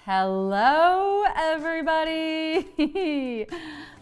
Hello, everybody.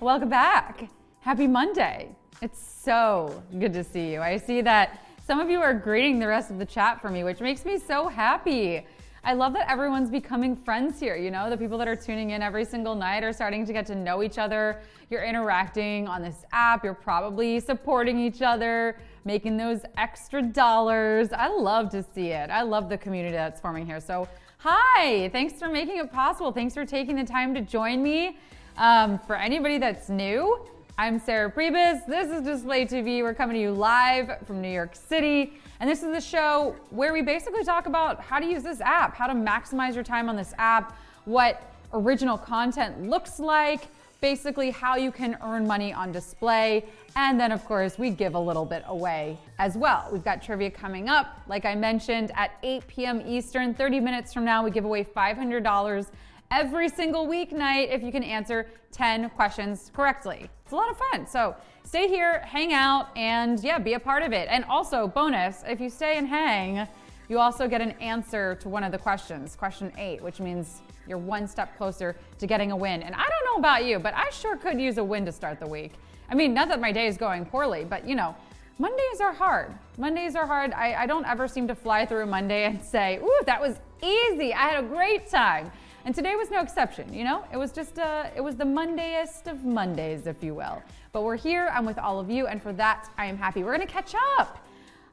Welcome back. Happy Monday. It's so good to see you. I see that some of you are greeting the rest of the chat for me, which makes me so happy. I love that everyone's becoming friends here. You know, the people that are tuning in every single night are starting to get to know each other. You're interacting on this app. You're probably supporting each other, making those extra dollars. I love to see it. I love the community that's forming here. So hi, thanks for making it possible. Thanks for taking the time to join me. For anybody that's new, I'm Sarah Pribis. This is Display TV. We're coming to you live from New York City. And this is the show where we basically talk about how to use this app, how to maximize your time on this app, what original content looks like, basically how you can earn money on display. And then of course we give a little bit away as well. We've got trivia coming up. Like I mentioned, at 8 p.m. Eastern, 30 minutes from now, we give away $500 every single weeknight if you can answer 10 questions correctly. It's a lot of fun. So stay here, hang out, and yeah, be a part of it. And also, bonus, if you stay and hang, you also get an answer to one of the questions, question 8, which means you're one step closer to getting a win. And I don't know about you, but I sure could use a win to start the week. I mean, not that my day is going poorly, but you know, Mondays are hard. Mondays are hard. I don't ever seem to fly through a Monday and say, ooh, that was easy. I had a great time. And today was no exception, you know? It was just, it was the Mondayest of Mondays, if you will. But we're here, I'm with all of you, and for that, I am happy. We're gonna catch up.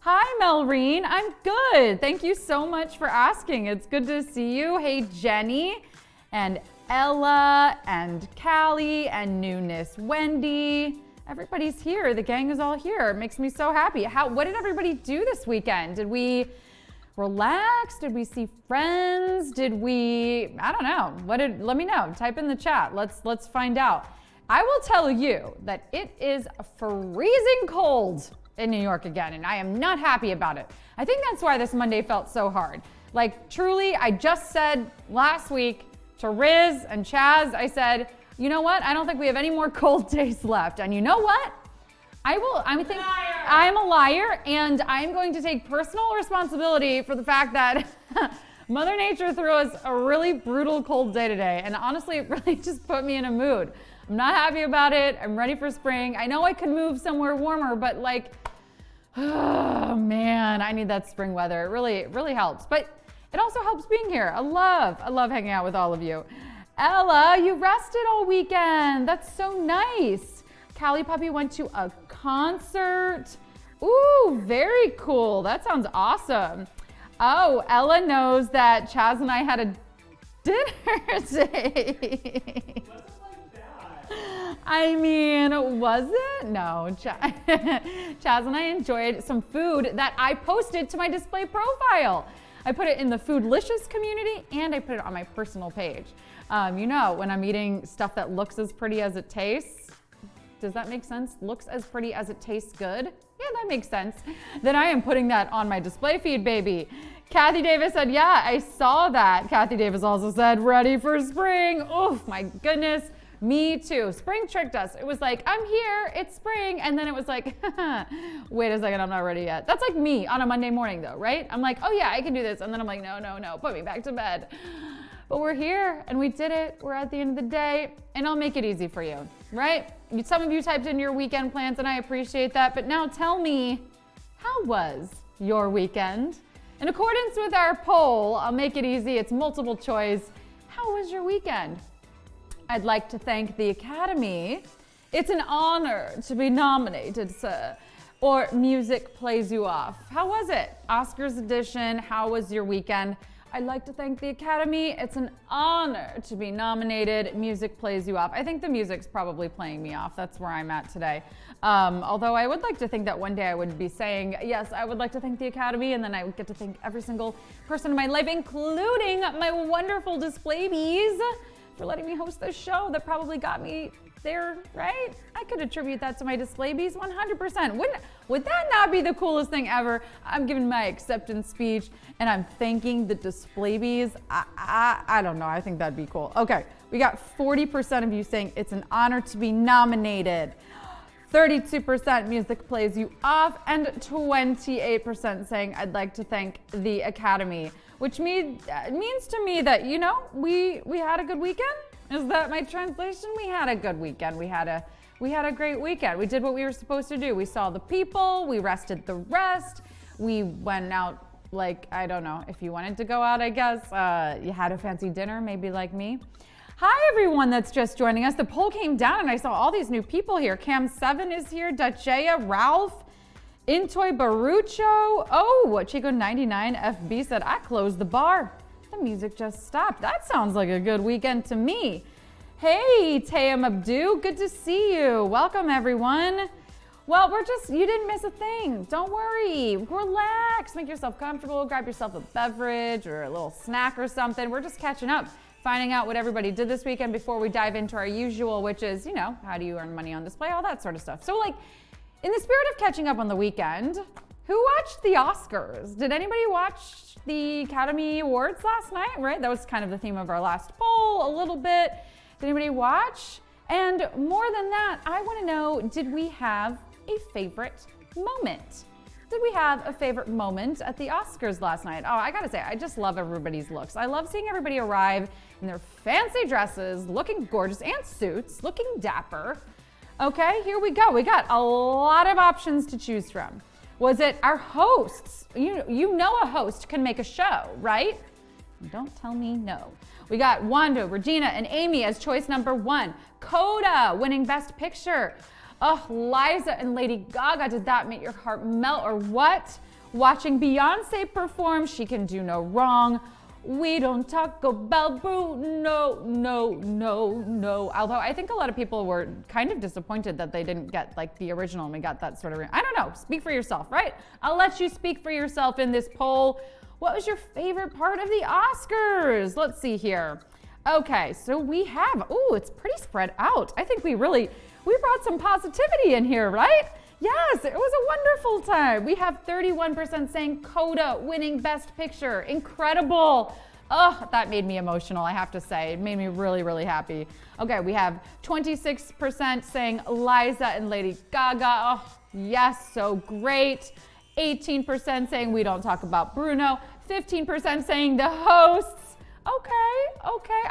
Hi, Melreen, I'm good. Thank you so much for asking. It's good to see you. Hey, Jenny, and Ella, and Callie, and Newness Wendy. Everybody's here, the gang is all here. It makes me so happy. What did everybody do this weekend? Did we relax? Did we see friends? Did we, I don't know. Let me know. Type in the chat. Let's find out. I will tell you that it is freezing cold in New York again, and I am not happy about it. I think that's why this Monday felt so hard. Like truly, I just said last week to Riz and Chaz, I said, you know what? I don't think we have any more cold days left. And you know what? I'm a liar, and I'm going to take personal responsibility for the fact that Mother Nature threw us a really brutal cold day today, and honestly, it really just put me in a mood. I'm not happy about it. I'm ready for spring. I know I could move somewhere warmer, but like, oh man, I need that spring weather. It really helps, but it also helps being here. I love hanging out with all of you. Ella, you rested all weekend. That's so nice. Callie Puppy went to a concert. Ooh, very cool. That sounds awesome. Oh, Ella knows that Chaz and I had a dinner date. I mean, was it? No, Chaz and I enjoyed some food that I posted to my display profile. I put it in the Foodlicious community and I put it on my personal page. You know, when I'm eating stuff that looks as pretty as it tastes, does that make sense? Looks as pretty as it tastes good? Yeah, that makes sense. Then I am putting that on my display feed, baby. Kathy Davis said, yeah, I saw that. Kathy Davis also said, ready for spring. Oh my goodness, me too. Spring tricked us. It was like, I'm here, it's spring. And then it was like, wait a second, I'm not ready yet. That's like me on a Monday morning though, right? I'm like, oh yeah, I can do this. And then I'm like, no, put me back to bed. But we're here and we did it. We're at the end of the day and I'll make it easy for you, right? Some of you typed in your weekend plans and I appreciate that. But now tell me, how was your weekend? In accordance with our poll, I'll make it easy. It's multiple choice. How was your weekend? I'd like to thank the Academy. It's an honor to be nominated, sir. Or Music Plays You Off. How was it? Oscars edition, how was your weekend? I'd like to thank the Academy. It's an honor to be nominated. Music Plays You Off. I think the music's probably playing me off. That's where I'm at today. Although I would like to think that one day I would be saying, yes, I would like to thank the Academy, and then I would get to thank every single person in my life, including my wonderful display bees, for letting me host this show that probably got me there, right? I could attribute that to my display bees 100%. Would that not be the coolest thing ever? I'm giving my acceptance speech and I'm thanking the display bees. I don't know, I think that'd be cool. Okay, we got 40% of you saying it's an honor to be nominated. 32% music plays you off, and 28% saying I'd like to thank the Academy, which means to me that, you know, we had a good weekend. Is that my translation? We had a good weekend. We had a great weekend. We did what we were supposed to do. We saw the people, we rested the rest. We went out, like, I don't know, if you wanted to go out, I guess. You had a fancy dinner, maybe like me. Hi, everyone that's just joining us. The poll came down and I saw all these new people here. Cam7 is here, Dachea, Ralph, Intoy Barucho. Oh, Chico99 FB said, I closed the bar. The music just stopped. That sounds like a good weekend to me. Hey, Tayam Abdu, good to see you. Welcome, everyone. Well, you didn't miss a thing. Don't worry, relax, make yourself comfortable, grab yourself a beverage or a little snack or something. We're just catching up, finding out what everybody did this weekend before we dive into our usual, which is, you know, how do you earn money on display, all that sort of stuff. So, like, in the spirit of catching up on the weekend, who watched the Oscars? Did anybody watch the Academy Awards last night, right? That was kind of the theme of our last poll, a little bit. Did anybody watch? And more than that, I want to know, did we have a favorite moment? Did we have a favorite moment at the Oscars last night? Oh, I gotta say, I just love everybody's looks. I love seeing everybody arrive in their fancy dresses, looking gorgeous, and suits, looking dapper. Okay, here we go. We got a lot of options to choose from. Was it our hosts? You know a host can make a show, right? Don't tell me no. We got Wanda, Regina, and Amy as choice number 1. Coda winning Best Picture. Oh, Liza and Lady Gaga, did that make your heart melt or what? Watching Beyonce perform, She Can Do No Wrong. We don't talk about Bruno, no. Although I think a lot of people were kind of disappointed that they didn't get like the original and we got that sort of, I don't know, speak for yourself, right? I'll let you speak for yourself in this poll. What was your favorite part of the Oscars? Let's see here. Okay, so we have, it's pretty spread out. I think we brought some positivity in here, right? Yes, it was a wonderful time. We have 31% saying Coda winning Best Picture. Incredible. Oh, that made me emotional, I have to say. It made me really, really happy. Okay, we have 26% saying Liza and Lady Gaga. Oh, yes, so great. 18% saying we don't talk about Bruno. 15% saying the hosts. Okay.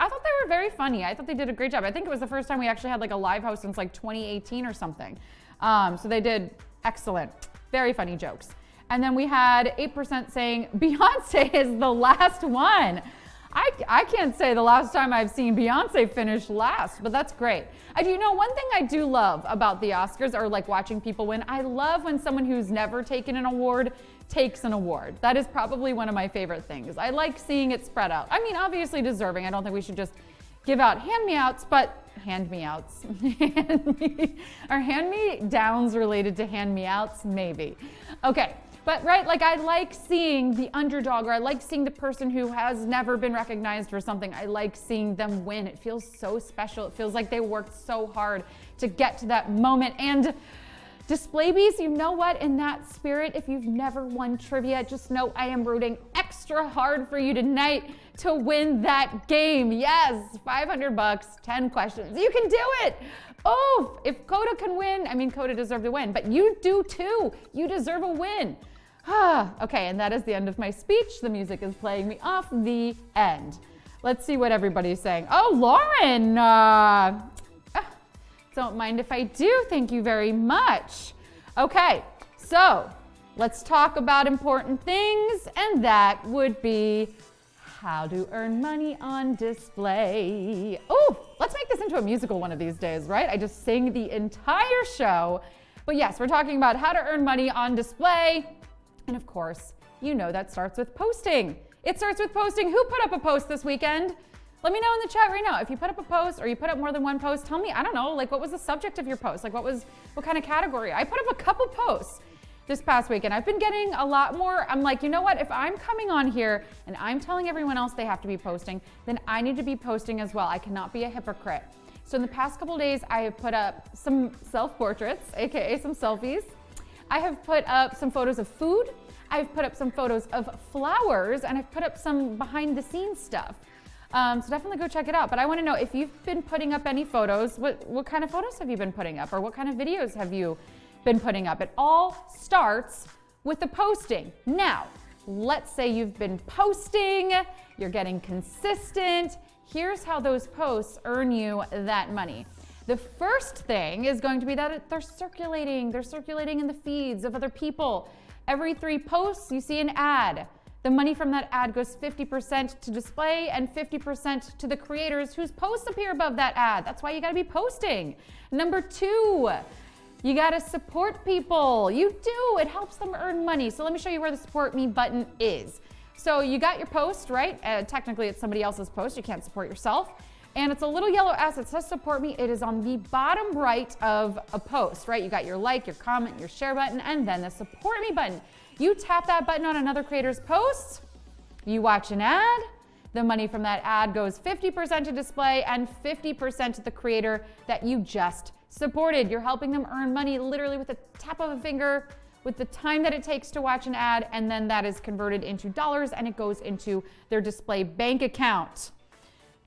I thought they were very funny. I thought they did a great job. I think it was the first time we actually had like a live host since like 2018 or something. So they did excellent, very funny jokes. And then we had 8% saying Beyonce is the last one. I can't say the last time I've seen Beyonce finish last, but that's great. One thing I do love about the Oscars or like watching people win, I love when someone who's never taken an award takes an award. That is probably one of my favorite things. I like seeing it spread out. I mean, obviously deserving. I don't think we should just give out hand-me-outs, but hand-me-outs. Are hand-me-downs related to hand-me-outs? Maybe. Okay. But right, like I like seeing the underdog, or I like seeing the person who has never been recognized for something. I like seeing them win. It feels so special. It feels like they worked so hard to get to that moment. And Displaybees, you know what? In that spirit, if you've never won trivia, just know I am rooting extra hard for you tonight to win that game. Yes, $500, 10 questions. You can do it. Oh, if Coda can win, I mean, Coda deserved to win, but you do too. You deserve a win. Okay, and that is the end of my speech. The music is playing me off. The end. Let's see what everybody's saying. Oh, Lauren, don't mind if I do. Thank you very much. Okay, so let's talk about important things, and that would be how to earn money on display. Oh, let's make this into a musical one of these days, right? I just sing the entire show. But yes, we're talking about how to earn money on display. And of course, you know that starts with posting. It starts with posting. Who put up a post this weekend? Let me know in the chat right now. If you put up a post or you put up more than one post, tell me, I don't know, like what was the subject of your post? Like what kind of category? I put up a couple posts this past weekend. I've been getting a lot more. I'm like, you know what? If I'm coming on here and I'm telling everyone else they have to be posting, then I need to be posting as well. I cannot be a hypocrite. So in the past couple days, I have put up some self-portraits, AKA some selfies. I have put up some photos of food. I've put up some photos of flowers, and I've put up some behind the scenes stuff. So definitely go check it out. But I want to know if you've been putting up any photos, what kind of photos have you been putting up, or what kind of videos have you been putting up? It all starts with the posting. Now, let's say you've been posting, you're getting consistent. Here's how those posts earn you that money. The first thing is going to be that they're circulating in the feeds of other people. Every 3 posts, you see an ad. The money from that ad goes 50% to display and 50% to the creators whose posts appear above that ad. That's why you gotta be posting. Number 2, you gotta support people. You do, it helps them earn money. So let me show you where the support me button is. So you got your post, right? Technically it's somebody else's post, you can't support yourself. And it's a little yellow S that says support me. It is on the bottom right of a post, right? You got your like, your comment, your share button, and then the support me button. You tap that button on another creator's post, you watch an ad, the money from that ad goes 50% to display and 50% to the creator that you just supported. You're helping them earn money literally with a tap of a finger, with the time that it takes to watch an ad, and then that is converted into dollars and it goes into their display bank account.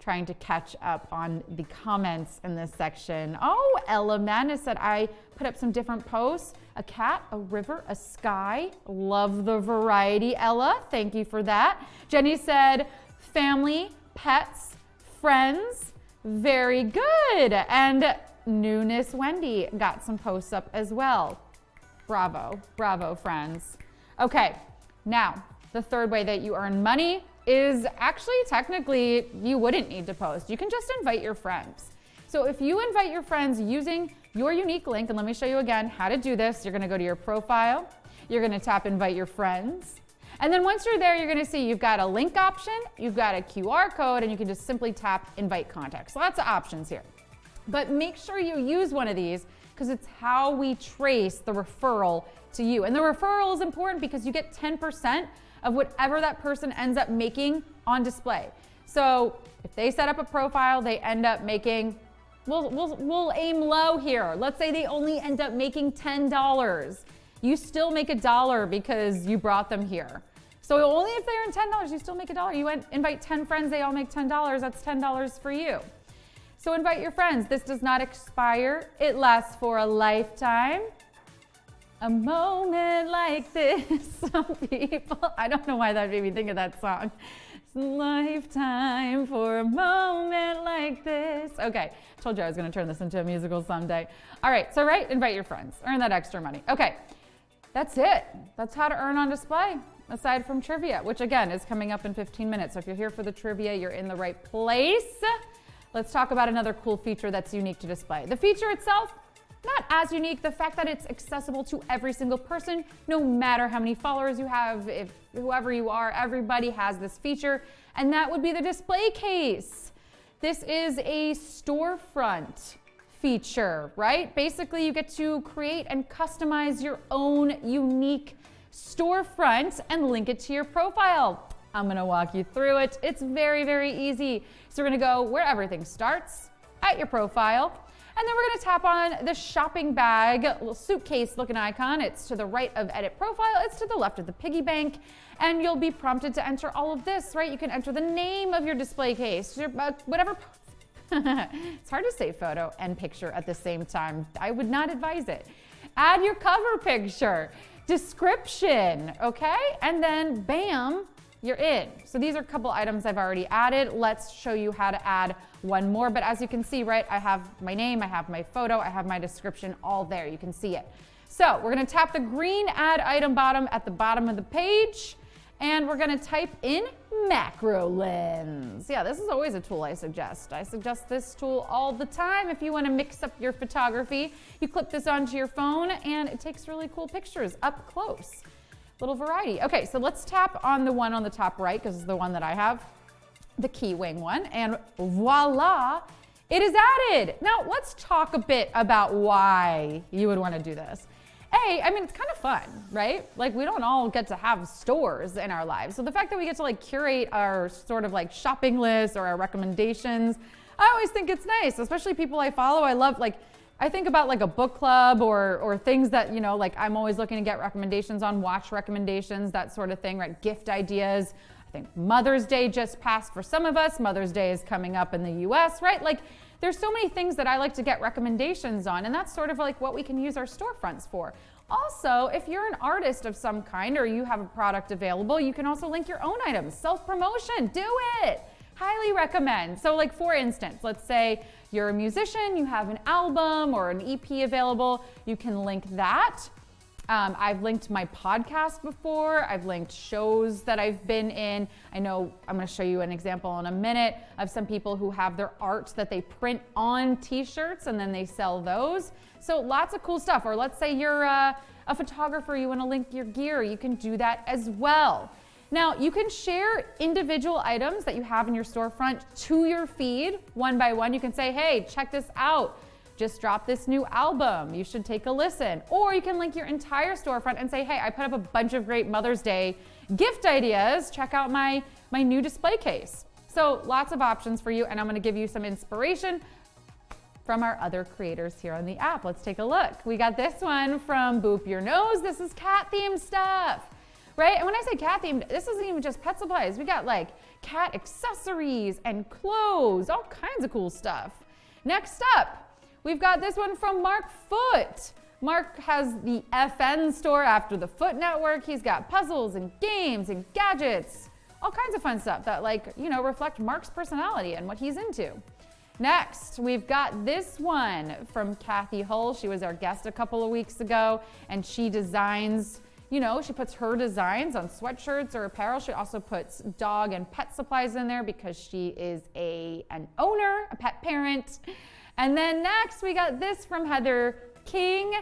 Trying to catch up on the comments in this section. Oh, Ella Madness said, I put up some different posts. A cat, a river, a sky. Love the variety, Ella. Thank you for that. Jenny said, family, pets, friends. Very good. And Newness Wendy got some posts up as well. Bravo, bravo, friends. Okay, now the third way that you earn money is actually technically you wouldn't need to post. You can just invite your friends. So if you invite your friends using your unique link, and let me show you again how to do this. You're gonna go to your profile, you're gonna tap invite your friends. And then once you're there, you're gonna see you've got a link option, you've got a QR code, and you can just simply tap invite contacts. Lots of options here. But make sure you use one of these because it's how we trace the referral to you. And the referral is important because you get 10% of whatever that person ends up making on display. So if they set up a profile, they end up making, we'll aim low here. Let's say they only end up making $10. You still make $1 because you brought them here. So only if they earn $10, you still make $1. You invite 10 friends, they all make $10. That's $10 for you. So invite your friends. This does not expire. It lasts for a lifetime. A moment like this, some people, I don't know why that made me think of that song. It's a lifetime for a moment like this. Okay, told you I was gonna turn this into a musical someday. All right, so invite your friends, earn that extra money. Okay, that's it. That's how to earn on display, aside from trivia, which again is coming up in 15 minutes. So if you're here for the trivia, you're in the right place. Let's talk about another cool feature that's unique to display. The feature itself, not as unique. The fact that it's accessible to every single person, no matter how many followers you have, if whoever you are, everybody has this feature, and that would be the display case. This is a storefront feature, right? Basically, you get to create and customize your own unique storefront and link it to your profile. I'm gonna walk you through it. It's very, very easy. So we're gonna go where everything starts, at your profile. And then we're gonna tap on the shopping bag, little suitcase looking icon. It's to the right of edit profile, it's to the left of the piggy bank, and you'll be prompted to enter all of this, right? You can enter the name of your display case, whatever. It's hard to say photo and picture at the same time. I would not advise it. Add your cover picture, description, okay? And then bam, you're in. So these are a couple items I've already added. Let's show you how to add one more. But as you can see, right, I have my name, I have my photo, I have my description all there. You can see it. So we're gonna tap the green add item bottom at the bottom of the page, and we're gonna type in macro lens. Yeah, this is always a tool I suggest. I suggest this tool all the time if you wanna mix up your photography. You clip this onto your phone and it takes really cool pictures up close. Little variety. Okay, so let's tap on the one on the top right because it's the one that I have, the key wing one, and voila, it is added. Now let's talk a bit about why you would want to do this. I mean, it's kind of fun, right? Like we don't all get to have stores in our lives. So the fact that we get to like curate our sort of like shopping list or our recommendations, I always think it's nice, especially people I follow. I love I think about like a book club or things that, you know, like I'm always looking to get recommendations on, watch recommendations, that sort of thing, right? Gift ideas. I think Mother's Day just passed for some of us. Mother's Day is coming up in the US, right? Like there's so many things that I like to get recommendations on, and that's sort of like what we can use our storefronts for. Also, if you're an artist of some kind or you have a product available, you can also link your own items. Self-promotion, do it. Highly recommend. So like for instance, let's say you're a musician, you have an album or an EP available, you can link that. I've linked my podcast before. I've linked shows that I've been in. I know I'm going to show you an example in a minute of some people who have their art that they print on t-shirts and then they sell those. So lots of cool stuff. Or let's say you're a photographer, you want to link your gear. You can do that as well. Now, you can share individual items that you have in your storefront to your feed one by one. You can say, hey, check this out. Just dropped this new album. You should take a listen. Or you can link your entire storefront and say, hey, I put up a bunch of great Mother's Day gift ideas. Check out my new display case. So lots of options for you, and I'm going to give you some inspiration from our other creators here on the app. Let's take a look. We got this one from Boop Your Nose. This is cat themed stuff, right? And when I say cat themed, this isn't even just pet supplies. We got like cat accessories and clothes, all kinds of cool stuff. Next up, we've got this one from Mark Foot. Mark has the FN store after the Foot Network. He's got puzzles and games and gadgets, all kinds of fun stuff that reflect Mark's personality and what he's into. Next, we've got this one from Kathy Hull. She was our guest a couple of weeks ago, and she designs, she puts her designs on sweatshirts or apparel. She also puts dog and pet supplies in there because she is an owner, a pet parent. And then next, we got this from Heather King.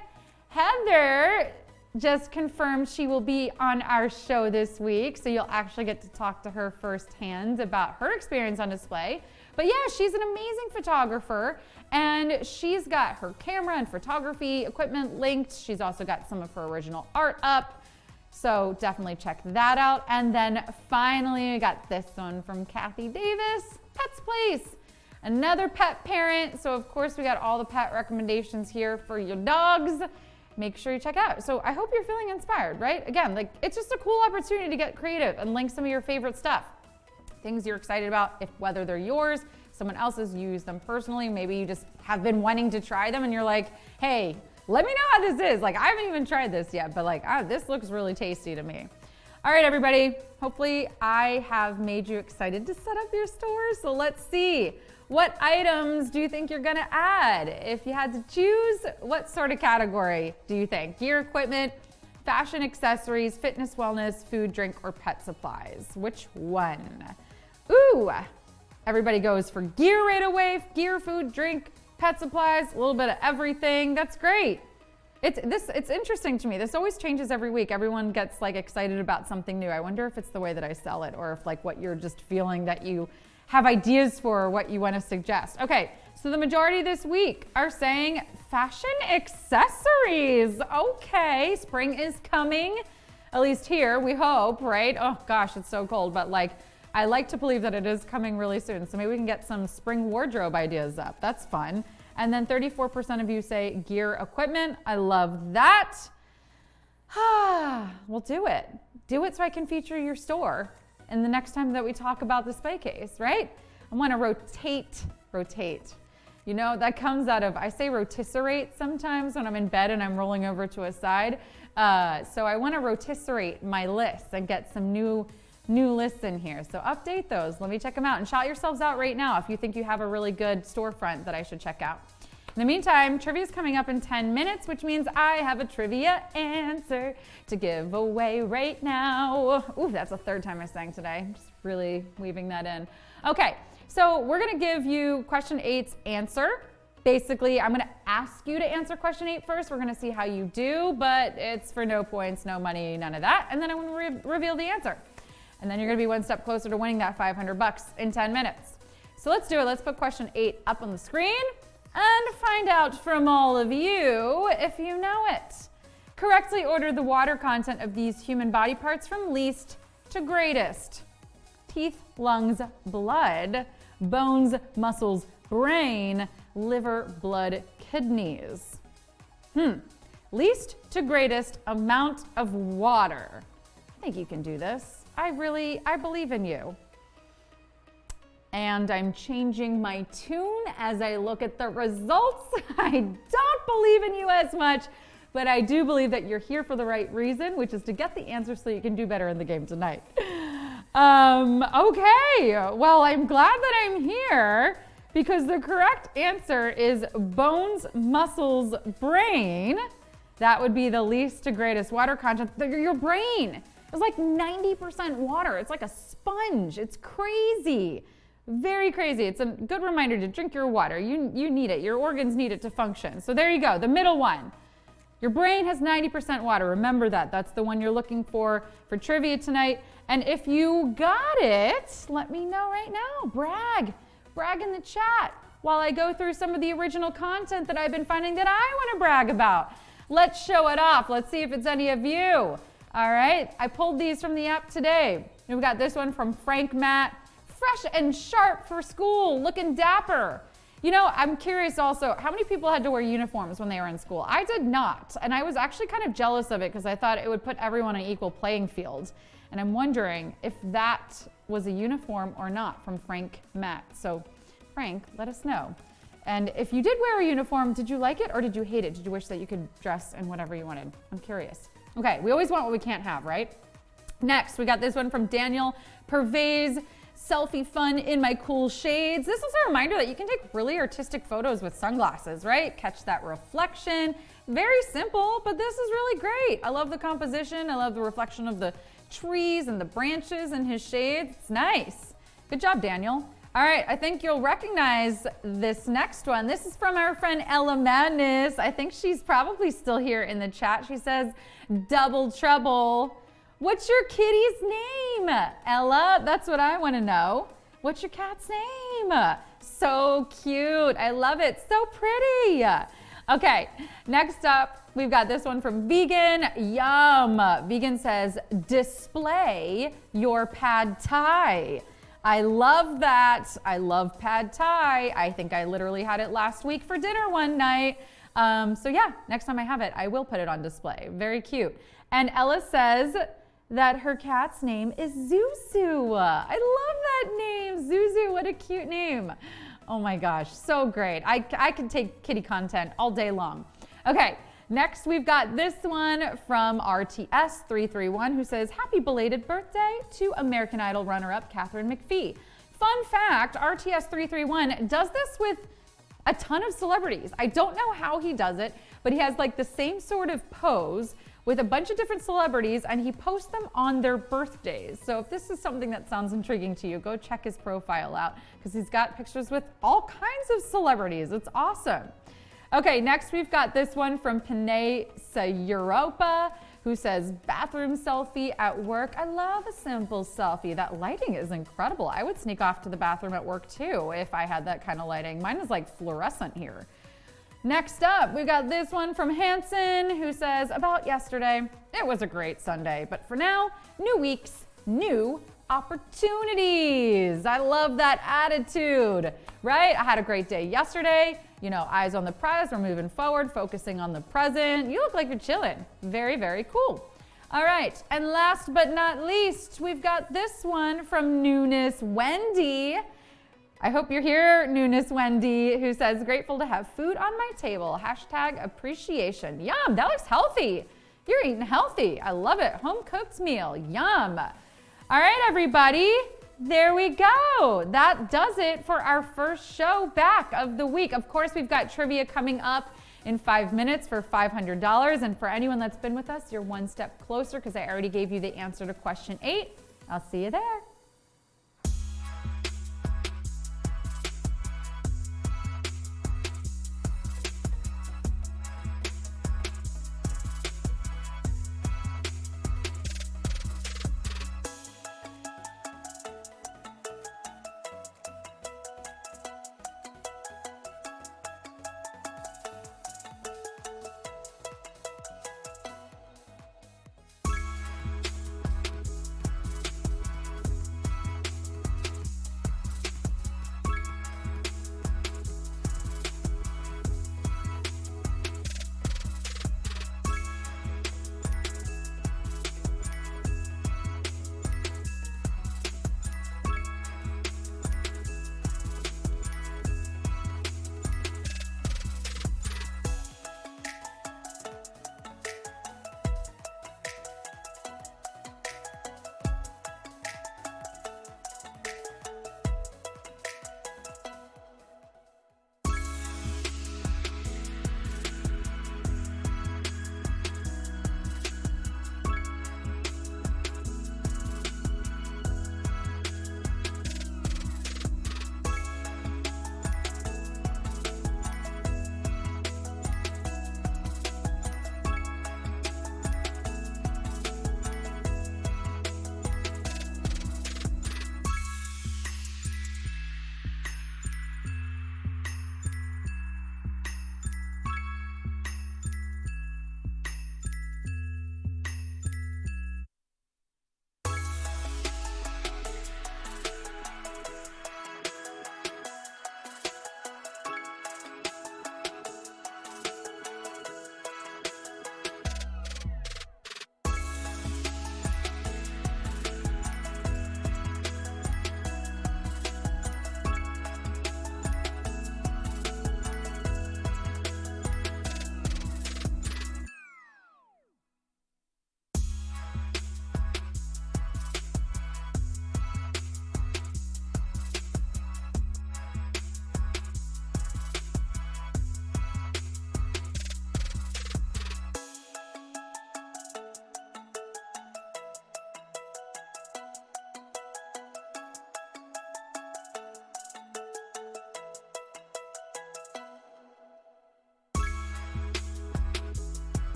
Heather just confirmed she will be on our show this week, so you'll actually get to talk to her firsthand about her experience on display. But yeah, she's an amazing photographer, and she's got her camera and photography equipment linked. She's also got some of her original art up, so definitely check that out. And then finally, we got this one from Kathy Davis, Pets Place. Another pet parent. So of course we got all the pet recommendations here for your dogs. Make sure you check out. So I hope you're feeling inspired, right? Again, like it's just a cool opportunity to get creative and link some of your favorite stuff. Things you're excited about, whether they're yours, someone else's, used them personally. Maybe you just have been wanting to try them and you're like, hey, let me know how this is. Like I haven't even tried this yet, but like, this looks really tasty to me. All right, everybody. Hopefully I have made you excited to set up your store. So let's see. What items do you think you're gonna add? If you had to choose, what sort of category do you think? Gear, equipment, fashion, accessories, fitness, wellness, food, drink, or pet supplies? Which one? Ooh, everybody goes for gear right away. Gear, food, drink, pet supplies, a little bit of everything. That's great. It's interesting to me. This always changes every week. Everyone gets like excited about something new. I wonder if it's the way that I sell it or if like what you're just feeling that you have ideas for what you want to suggest. Okay, so the majority this week are saying fashion accessories. Okay, spring is coming, at least here, we hope, right? Oh gosh, it's so cold, but like, I like to believe that it is coming really soon. So maybe we can get some spring wardrobe ideas up. That's fun. And then 34% of you say gear, equipment. I love that. We'll do it. Do it so I can feature your store. And the next time that we talk about the display case, right? I want to rotate. That comes out of, I say rotisserate sometimes when I'm in bed and I'm rolling over to a side. So I want to rotisserate my lists and get some new lists in here. So update those. Let me check them out and shout yourselves out right now if you think you have a really good storefront that I should check out. In the meantime, trivia is coming up in 10 minutes, which means I have a trivia answer to give away right now. Ooh, that's the third time I sang today. Just really weaving that in. Okay, so we're gonna give you question 8's answer. Basically, I'm gonna ask you to answer question 8 first. We're gonna see how you do, but it's for no points, no money, none of that. And then I'm gonna reveal the answer. And then you're gonna be one step closer to winning that $500 in 10 minutes. So let's do it. Let's put question 8 up on the screen and find out from all of you if you know it. Correctly order the water content of these human body parts from least to greatest. Teeth, lungs, blood, bones, muscles, brain, liver, blood, kidneys. Least to greatest amount of water. I think you can do this. I believe in you. And I'm changing my tune as I look at the results. I don't believe in you as much, but I do believe that you're here for the right reason, which is to get the answer so you can do better in the game tonight. Okay, well, I'm glad that I'm here because the correct answer is bones, muscles, brain. That would be the least to greatest water content. Your brain is like 90% water. It's like a sponge. It's crazy. Very crazy. It's a good reminder to drink your water. You need it. Your organs need it to function. So there you go, the middle one. Your brain has 90% water. Remember that. That's the one you're looking for trivia tonight. And if you got it, let me know right now. Brag in the chat while I go through some of the original content that I've been finding that I want to brag about. Let's show it off. Let's see if it's any of you. All right, I pulled these from the app today. We've got this one from Frank Matt. Fresh and sharp for school, looking dapper. You know, I'm curious also, how many people had to wear uniforms when they were in school? I did not, and I was actually kind of jealous of it because I thought it would put everyone on an equal playing field. And I'm wondering if that was a uniform or not from Frank Matt. So Frank, let us know. And if you did wear a uniform, did you like it or did you hate it? Did you wish that you could dress in whatever you wanted? I'm curious. Okay, we always want what we can't have, right? Next, we got this one from Daniel Pervez. Selfie fun in my cool shades. This is a reminder that you can take really artistic photos with sunglasses, right? Catch that reflection. Very simple, but this is really great. I love the composition. I love the reflection of the trees and the branches in his shades. It's nice. Good job, Daniel. All right, I think you'll recognize this next one. This is from our friend Ella Madness. I think she's probably still here in the chat. She says, double trouble. What's your kitty's name, Ella? That's what I want to know. What's your cat's name? So cute. I love it. So pretty. Okay, next up, we've got this one from Vegan. Yum. Vegan says, display your pad thai. I love that. I love pad thai. I think I literally had it last week for dinner one night. So yeah, next time I have it, I will put it on display. Very cute. And Ella says that her cat's name is Zuzu. I love that name, Zuzu. What a cute name. Oh my gosh, so great. I can take kitty content all day long. Okay, next we've got this one from RTS331 who says, happy belated birthday to American Idol runner-up Catherine McPhee. Fun fact, RTS331 does this with a ton of celebrities. I don't know how he does it, but he has like the same sort of pose with a bunch of different celebrities, and he posts them on their birthdays. So if this is something that sounds intriguing to you, go check his profile out because he's got pictures with all kinds of celebrities. It's awesome. Okay, next we've got this one from Panay Sayuropa who says, bathroom selfie at work. I love a simple selfie. That lighting is incredible. I would sneak off to the bathroom at work too if I had that kind of lighting. Mine is like fluorescent here. Next up, we got this one from Hanson who says, about yesterday, it was a great Sunday, but for now, new weeks, new opportunities. I love that attitude, right? I had a great day yesterday. You know, eyes on the prize, we're moving forward, focusing on the present. You look like you're chilling. Very, very cool. All right, and last but not least, we've got this one from Newness Wendy. I hope you're here, Newness Wendy, who says, grateful to have food on my table. Hashtag appreciation. Yum, that looks healthy. You're eating healthy. I love it. Home cooked meal. Yum. All right, everybody. There we go. That does it for our first show back of the week. Of course, we've got trivia coming up in 5 minutes for $500. And for anyone that's been with us, you're one step closer because I already gave you the answer to question 8. I'll see you there.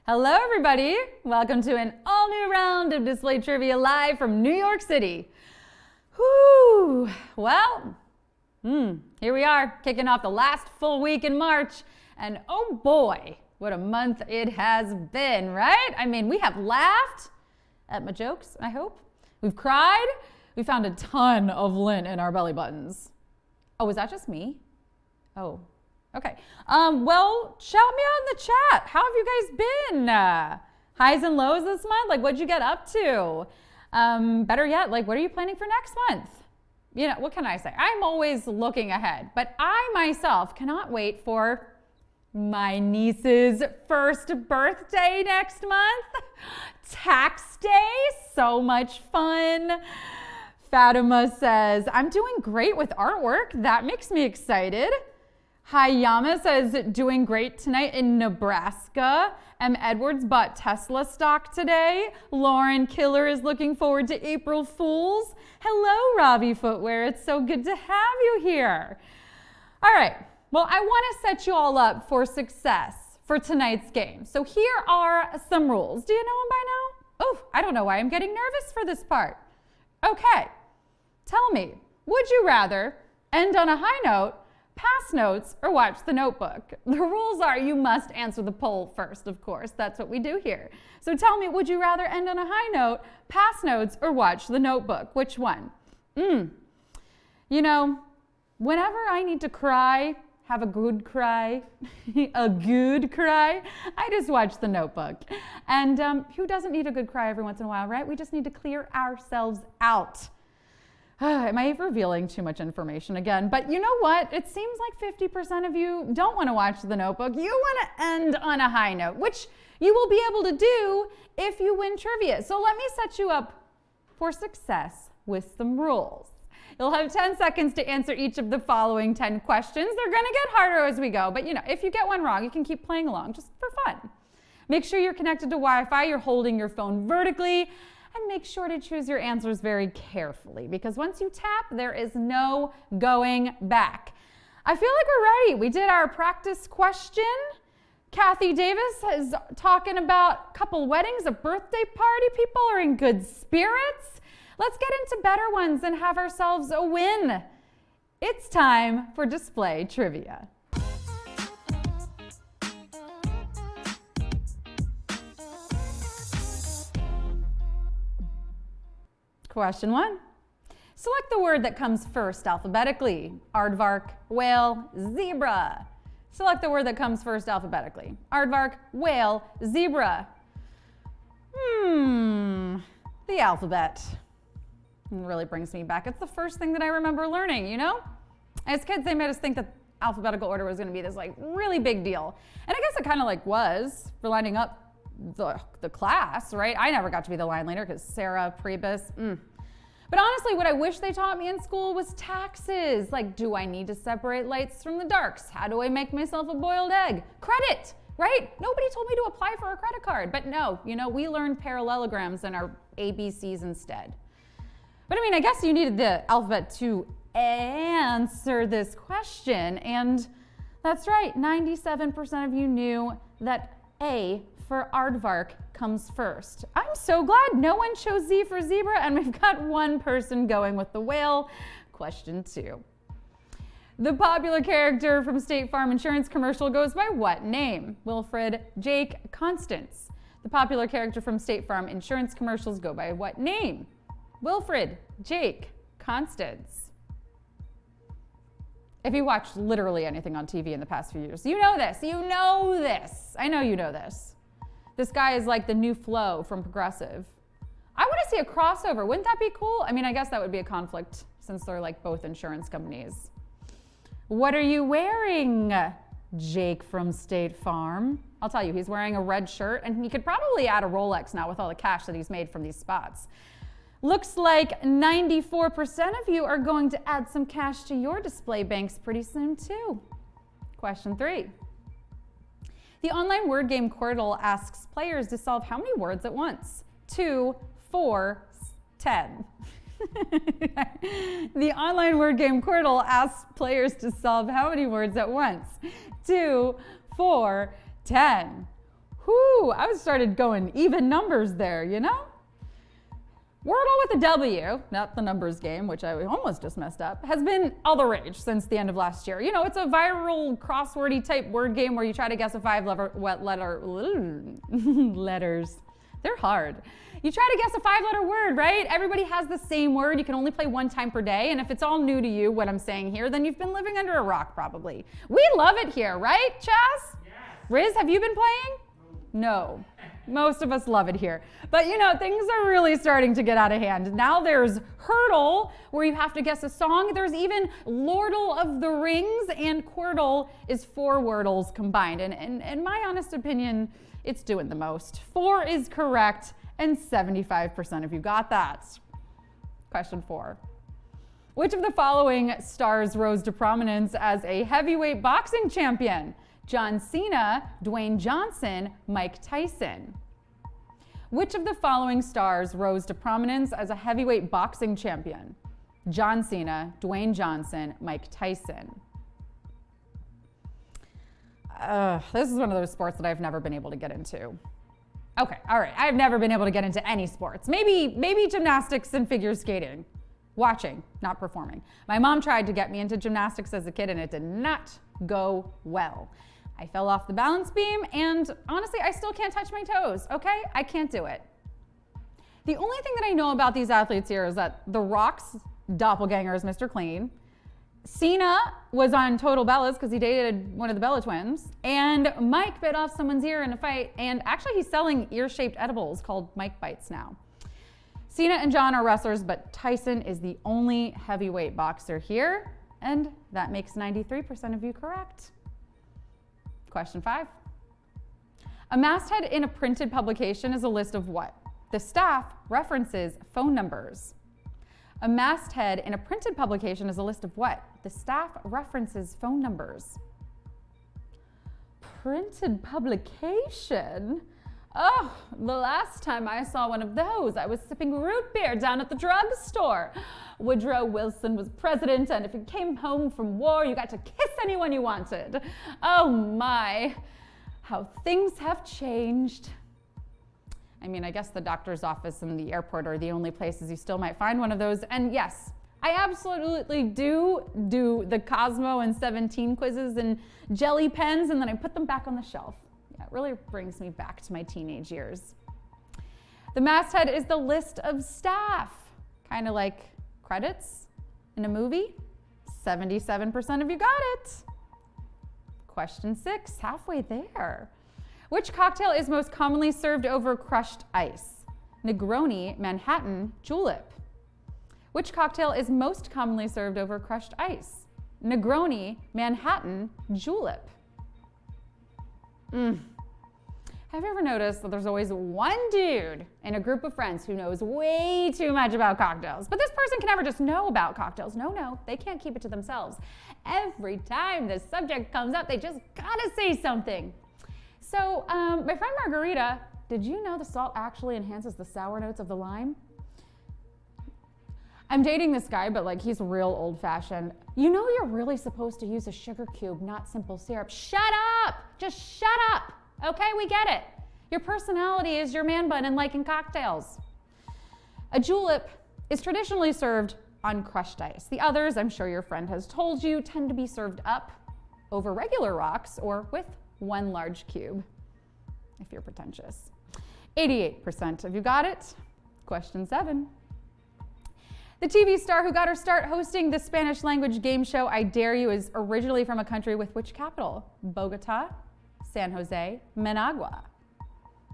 Hello, everybody. Welcome to an all-new round of Display Trivia live from New York City. Whew. Well, here we are, kicking off the last full week in March. And oh boy, what a month it has been, right? I mean, we have laughed at my jokes, I hope. We've cried. We found a ton of lint in our belly buttons. Oh, was that just me? Oh, okay. Well, shout me out in the chat. How have you guys been? Highs and lows this month? Like, what'd you get up to? Better yet, like, what are you planning for next month? You know, what can I say? I'm always looking ahead, but I myself cannot wait for my niece's first birthday next month. Tax day, so much fun. Fatima says, I'm doing great with artwork. That makes me excited. Hayama says, doing great tonight in Nebraska. M. Edwards bought Tesla stock today. Lauren Killer is looking forward to April Fools. Hello, Robbie Footwear. It's so good to have you here. All right. Well, I want to set you all up for success for tonight's game. So here are some rules. Do you know them by now? Oh, I don't know why I'm getting nervous for this part. Okay. Tell me, would you rather end on a high note, pass notes, or watch The Notebook? The rules are you must answer the poll first, of course. That's what we do here. So tell me, would you rather end on a high note, pass notes, or watch The Notebook? Which one? You know, whenever I need to cry, have a good cry, a good cry, I just watch The Notebook. And who doesn't need a good cry every once in a while, right? We just need to clear ourselves out. Am I revealing too much information again? But you know what? It seems like 50% of you don't want to watch The Notebook. You want to end on a high note, which you will be able to do if you win trivia. So let me set you up for success with some rules. You'll have 10 seconds to answer each of the following 10 questions. They're going to get harder as we go, but you know, if you get one wrong, you can keep playing along just for fun. Make sure you're connected to Wi-Fi, you're holding your phone vertically, and make sure to choose your answers very carefully because once you tap, there is no going back. I feel like we're ready. We did our practice question. Kathy Davis is talking about a couple weddings, a birthday party. People are in good spirits. Let's get into better ones and have ourselves a win. It's time for display trivia. Question 1. Select the word that comes first alphabetically. Aardvark, whale, zebra. Select the word that comes first alphabetically. Aardvark, whale, zebra. The alphabet. It really brings me back. It's the first thing that I remember learning, you know? As kids, they made us think that alphabetical order was going to be this like really big deal. And I guess it kind of like was for lining up the class, right? I never got to be the line leader because Sarah, Pribis. But honestly, what I wish they taught me in school was taxes. Like, do I need to separate lights from the darks? How do I make myself a boiled egg? Credit, right? Nobody told me to apply for a credit card. But no, you know, we learned parallelograms in our ABCs instead. But I mean, I guess you needed the alphabet to answer this question. And that's right, 97% of you knew that A for aardvark comes first. I'm so glad no one chose Z for zebra, and we've got one person going with the whale. Question 2. The popular character from State Farm Insurance commercial goes by what name? Wilfred, Jake, Constance. The popular character from State Farm Insurance commercials go by what name? Wilfred, Jake, Constance. If you watched literally anything on TV in the past few years, you know this. You know this. I know you know this. This guy is like the new Flo from Progressive. I want to see a crossover. Wouldn't that be cool? I mean, I guess that would be a conflict since they're like both insurance companies. What are you wearing, Jake from State Farm? I'll tell you, he's wearing a red shirt, and he could probably add a Rolex now with all the cash that he's made from these spots. Looks like 94% of you are going to add some cash to your display banks pretty soon too. Question 3. The online word game Quordle asks players to solve how many words at once? 2, 4, 10. The online word game Quordle asks players to solve how many words at once? 2, 4, 10. Whoo, I started going even numbers there, you know? Wordle with a W, not the numbers game, which I almost just messed up, has been all the rage since the end of last year. You know, it's a viral crosswordy type word game where you try to guess a letters. They're hard. You try to guess a 5-letter word, right? Everybody has the same word. You can only play 1 time per day. And if it's all new to you, what I'm saying here, then you've been living under a rock probably. We love it here, right, Chaz? Yes. Riz, have you been playing? No. Most of us love it here. But you know, things are really starting to get out of hand. Now there's Hurdle, where you have to guess a song. There's even Lordle of the Rings, and Quordle is 4 Wordles combined. And in my honest opinion, it's doing the most. 4 is correct, and 75% of you got that. Question 4. Which of the following stars rose to prominence as a heavyweight boxing champion? John Cena, Dwayne Johnson, Mike Tyson. Which of the following stars rose to prominence as a heavyweight boxing champion? John Cena, Dwayne Johnson, Mike Tyson. This is one of those sports that I've never been able to get into. Okay, all right, I've never been able to get into any sports. Maybe gymnastics and figure skating. Watching, not performing. My mom tried to get me into gymnastics as a kid and it did not go well. I fell off the balance beam and honestly, I still can't touch my toes, okay? I can't do it. The only thing that I know about these athletes here is that The Rock's doppelganger is Mr. Clean. Cena was on Total Bellas because he dated one of the Bella twins. And Mike bit off someone's ear in a fight. And actually he's selling ear-shaped edibles called Mike Bites now. Cena and John are wrestlers, but Tyson is the only heavyweight boxer here. And that makes 93% of you correct. Question 5. A masthead in a printed publication is a list of what? The staff references phone numbers. A masthead in a printed publication is a list of what? The staff references phone numbers. Printed publication? Oh, the last time I saw one of those, I was sipping root beer down at the drugstore. Woodrow Wilson was president, and if you came home from war, you got to kiss anyone you wanted. Oh my, how things have changed. I mean, I guess the doctor's office and the airport are the only places you still might find one of those. And yes, I absolutely do the Cosmo and 17 quizzes and jelly pens, and then I put them back on the shelf. Yeah, it really brings me back to my teenage years. The masthead is the list of staff, kind of like credits in a movie. 77% of you got it. Question 6, halfway there. Which cocktail is most commonly served over crushed ice? Negroni, Manhattan, julep. Which cocktail is most commonly served over crushed ice? Negroni, Manhattan, julep. Have you ever noticed that there's always one dude in a group of friends who knows way too much about cocktails? But this person can never just know about cocktails. No, they can't keep it to themselves. Every time this subject comes up, they just gotta say something. So, my friend Margarita, did you know the salt actually enhances the sour notes of the lime? I'm dating this guy, but like he's real old-fashioned. You know you're really supposed to use a sugar cube, not simple syrup. Shut up! Just shut up! Okay, we get it. Your personality is your man bun and liking cocktails. A julep is traditionally served on crushed ice. The others, I'm sure your friend has told you, tend to be served up over regular rocks or with one large cube, if you're pretentious. 88% of you got it. Question 7. The TV star who got her start hosting the Spanish language game show I Dare You is originally from a country with which capital? Bogota, San Jose, Managua.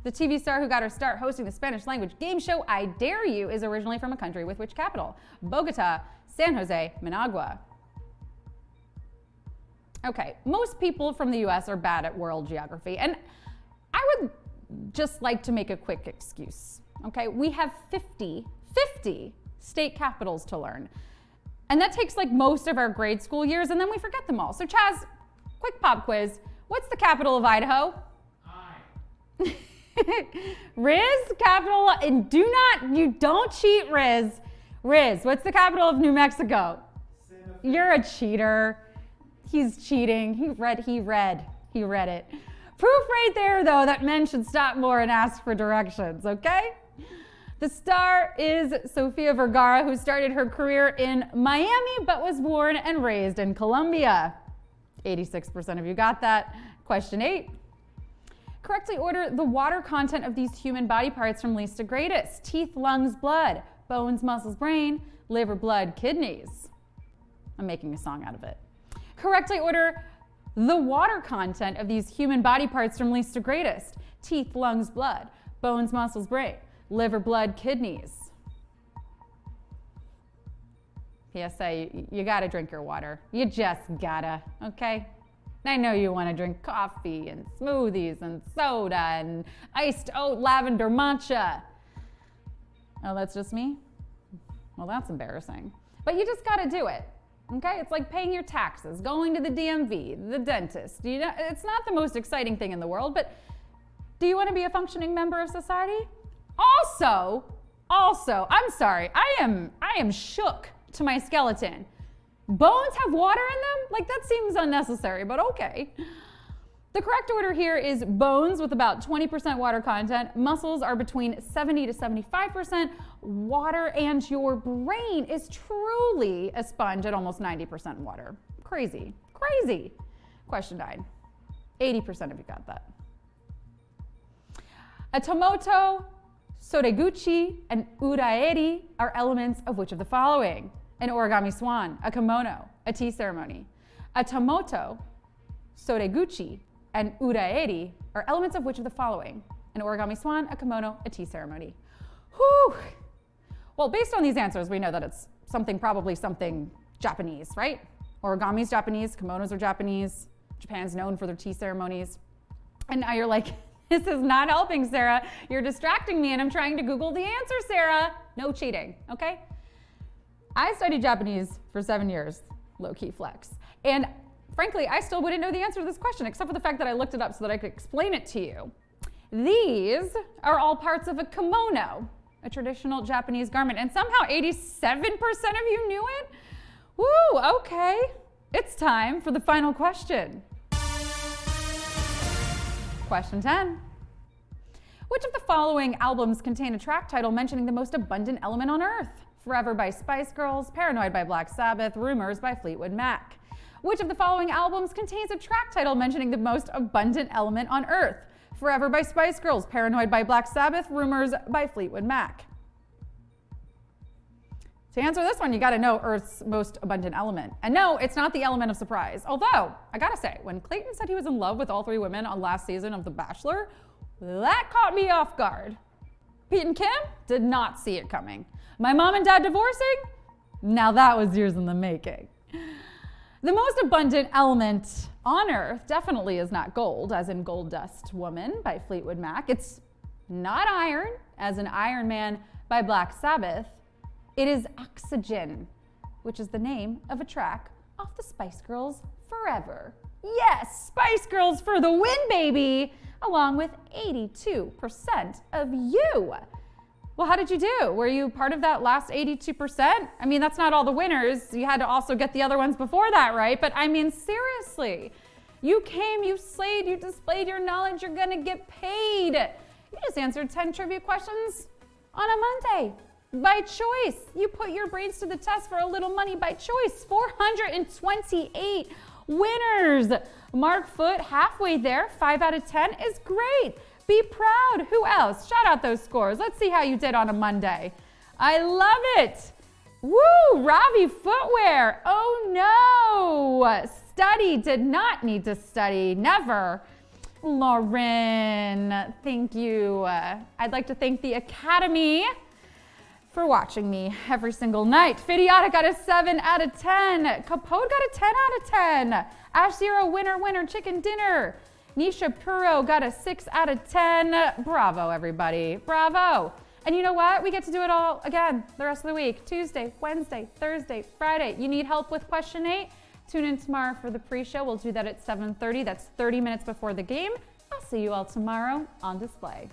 The TV star who got her start hosting the Spanish language game show I Dare You is originally from a country with which capital? Bogota, San Jose, Managua. Okay, most people from the US are bad at world geography, and I would just like to make a quick excuse. Okay, we have 50 state capitals to learn. And that takes like most of our grade school years, and then we forget them all. So Chaz, quick pop quiz. What's the capital of Idaho? I. Riz, capital, and you don't cheat, Riz. Riz, what's the capital of New Mexico? Santa Fe. You're a cheater. He's cheating. He read it. Proof right there, though, that men should stop more and ask for directions, okay? The star is Sofia Vergara, who started her career in Miami but was born and raised in Colombia. 86% of you got that. Question 8. Correctly order the water content of these human body parts from least to greatest. Teeth, lungs, blood, bones, muscles, brain, liver, blood, kidneys. I'm making a song out of it. Correctly order the water content of these human body parts from least to greatest. Teeth, lungs, blood, bones, muscles, brain, liver, blood, kidneys. PSA, you gotta drink your water. You just gotta, okay? I know you wanna drink coffee and smoothies and soda and iced oat lavender matcha. Oh, that's just me? Well, that's embarrassing. But you just gotta do it, okay? It's like paying your taxes, going to the DMV, the dentist. You know, it's not the most exciting thing in the world, but do you wanna be a functioning member of society? Also, I'm sorry, I am shook to my skeleton. Bones have water in them? Like, that seems unnecessary, but okay. The correct order here is bones with about 20% water content, muscles are between 70 to 75% water, and your brain is truly a sponge at almost 90% water. Crazy, crazy. Question 9. 80% of you got that. A tomoto, soreguchi, and uraeri are elements of which of the following? An origami swan, a kimono, a tea ceremony. A tomoto, soreguchi, and uraeri are elements of which of the following? An origami swan, a kimono, a tea ceremony. Whew. Well, based on these answers, we know that it's probably something Japanese, right? Origami's Japanese, kimonos are Japanese, Japan's known for their tea ceremonies. And now you're like, this is not helping, Sarah. You're distracting me and I'm trying to Google the answer, Sarah. No cheating, okay? I studied Japanese for 7 years, low-key flex. And frankly, I still wouldn't know the answer to this question, except for the fact that I looked it up so that I could explain it to you. These are all parts of a kimono, a traditional Japanese garment. And somehow 87% of you knew it? Woo, okay. It's time for the final question. Question 10. Which of the following albums contain a track title mentioning the most abundant element on Earth? Forever by Spice Girls, Paranoid by Black Sabbath, Rumors by Fleetwood Mac. Which of the following albums contains a track title mentioning the most abundant element on Earth? Forever by Spice Girls, Paranoid by Black Sabbath, Rumors by Fleetwood Mac. To answer this one, you gotta know Earth's most abundant element. And no, it's not the element of surprise. Although, I gotta say, when Clayton said he was in love with all 3 women on last season of The Bachelor, that caught me off guard. Pete and Kim did not see it coming. My mom and dad divorcing? Now that was years in the making. The most abundant element on Earth definitely is not gold, as in Gold Dust Woman by Fleetwood Mac. It's not iron, as in Iron Man by Black Sabbath. It is oxygen, which is the name of a track off the Spice Girls Forever. Yes, Spice Girls for the win, baby, along with 82% of you. Well, how did you do? Were you part of that last 82%? I mean, that's not all the winners. You had to also get the other ones before that, right? But I mean, seriously, you came, you slayed, you displayed your knowledge, you're gonna get paid. You just answered 10 trivia questions on a Monday. By choice. You put your brains to the test for a little money by choice. 428 winners. Mark Foot, halfway there. 5 out of 10 is great. Be proud. Who else? Shout out those scores. Let's see how you did on a Monday. I love it. Woo, Ravi Footwear. Oh no. Study, did not need to study. Never. Lauren, thank you. I'd like to thank the Academy for watching me every single night. Fidiotta got a 7 out of 10. Capote got a 10 out of 10. Ash Zero, winner, chicken dinner. Nisha Puro got a 6 out of 10. Bravo, everybody. Bravo. And you know what? We get to do it all again the rest of the week. Tuesday, Wednesday, Thursday, Friday. You need help with question 8? Tune in tomorrow for the pre-show. We'll do that at 7:30. That's 30 minutes before the game. I'll see you all tomorrow on display.